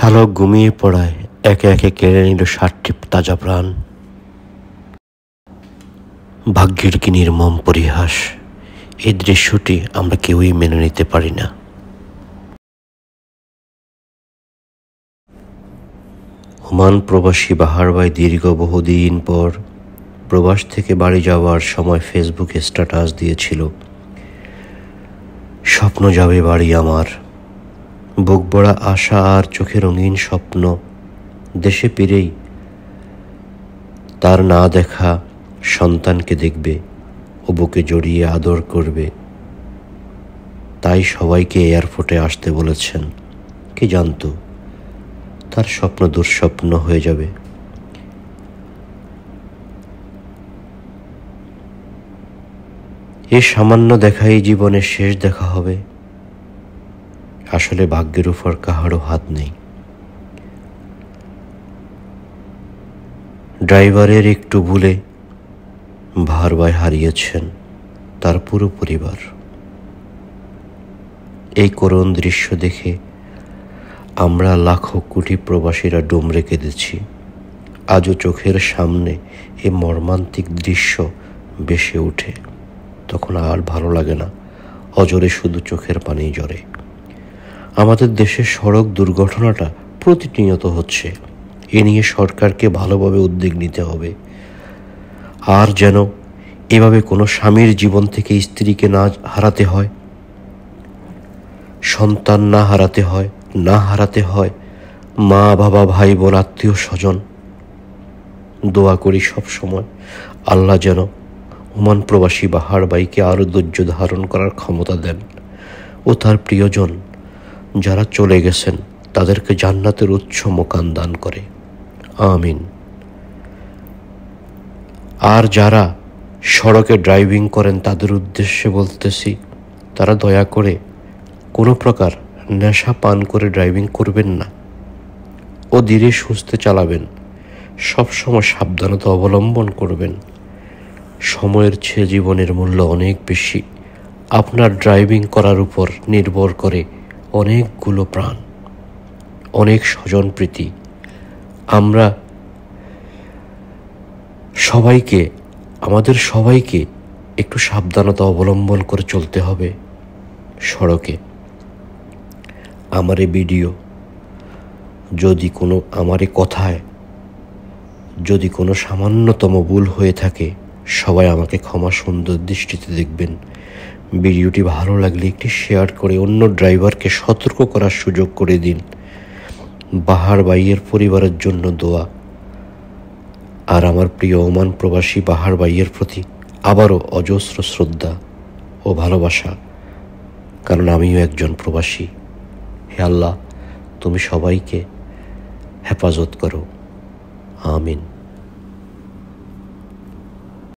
চালক ঘুমিয়ে পড়ায় একে একে কেড়ে নিল 60টি তাজা প্রাণ। ভাগ্যের কি নির্মম পরিহাস! এই দৃশ্যটি আমরা কেউই মেনে নিতে পারি না। ওমান প্রবাসী বাহার ভাই দীর্ঘ বহুদিন পর প্রবাস থেকে বাড়ি যাওয়ার সময় ফেসবুকে স্ট্যাটাস দিয়েছিল, স্বপ্ন যাবে বাড়ি আমার, বুক ভরা আশা আর চোখে রঙিন স্বপ্ন। দেশে ফিরেই তার না দেখা সন্তানকে দেখবে ও বুকে জড়িয়ে আদর করবে। তাই সবাইকে এয়ারপোর্টে আসতে বলেছেন। কি জানতো তার স্বপ্ন দুঃস্বপ্ন হয়ে যাবে। এই সামান্য দেখাই জীবনের শেষ দেখা হবে। আসলে ভাগ্যের উপর কাহারও হাত নেই। ড্রাইভারের একটু ভুলে ভার ভাই হারিয়েছেন তার পুরো পরিবার। এই করুণ দৃশ্য দেখে আমরা লাখো কোটি প্রবাসীরা ডুমরে কেঁদেছি। আজও চোখের সামনে এই মর্মান্তিক দৃশ্য ভেসে ওঠে। তখন আর ভালো লাগে না, অজরে শুধু চোখের পানি ঝরে। আমাদের দেশের সড়ক দুর্ঘটনাটা প্রতিনিয়ত হচ্ছে। এ নিয়ে সরকারকে ভালোভাবে উদ্যোগ নিতে হবে। আর যেন এভাবে কোনো স্বামীর জীবন থেকে স্ত্রীকে না হারাতে হয়, সন্তান না হারাতে হয় মা বাবা ভাই বোন আত্মীয় স্বজন। দোয়া করি সব সময় আল্লাহ যেন ওমান প্রবাসী বাহার ভাইকে আরও ধৈর্য ধারণ করার ক্ষমতা দেন ও তার প্রিয়জন যারা চলে গেছেন তাদেরকে জান্নাতের উচ্চ মোকাম দান করে। আমিন। আর যারা সড়কে ড্রাইভিং করেন তাদের উদ্দেশ্যে বলতেছি, তারা দয়া করে কোনো প্রকার নেশা পান করে ড্রাইভিং করবেন না ও ধীরে সুস্থে চালাবেন। সবসময় সাবধানতা অবলম্বন করবেন। সময়ের চেয়ে জীবনের মূল্য অনেক বেশি। আপনার ড্রাইভিং করার উপর নির্ভর করে অনেকগুলো প্রাণ, অনেক স্বজনপ্রীতি। আমরা আমাদের সবাইকে একটু সাবধানতা অবলম্বন করে চলতে হবে সড়কে। আমার এই ভিডিও আমার এই কথায় যদি কোনো সামান্যতম ভুল হয়ে থাকে, সবাই আমাকে ক্ষমা সুন্দর দৃষ্টিতে দেখবেন। ভিডিওটি ভালো লাগলে একটি শেয়ার করে অন্য ড্রাইভারকে সতর্ক করার সুযোগ করে দিন। বাহার ভাইয়ের পরিবারের জন্য দোয়া। আর আমার প্রিয় ওমান প্রবাসী বাহার ভাইয়ের প্রতি আবারও অজস্র শ্রদ্ধা ও ভালোবাসা, কারণ আমিও একজন প্রবাসী। হে আল্লাহ, তুমি সবাইকে হেফাজত করো। আমিন।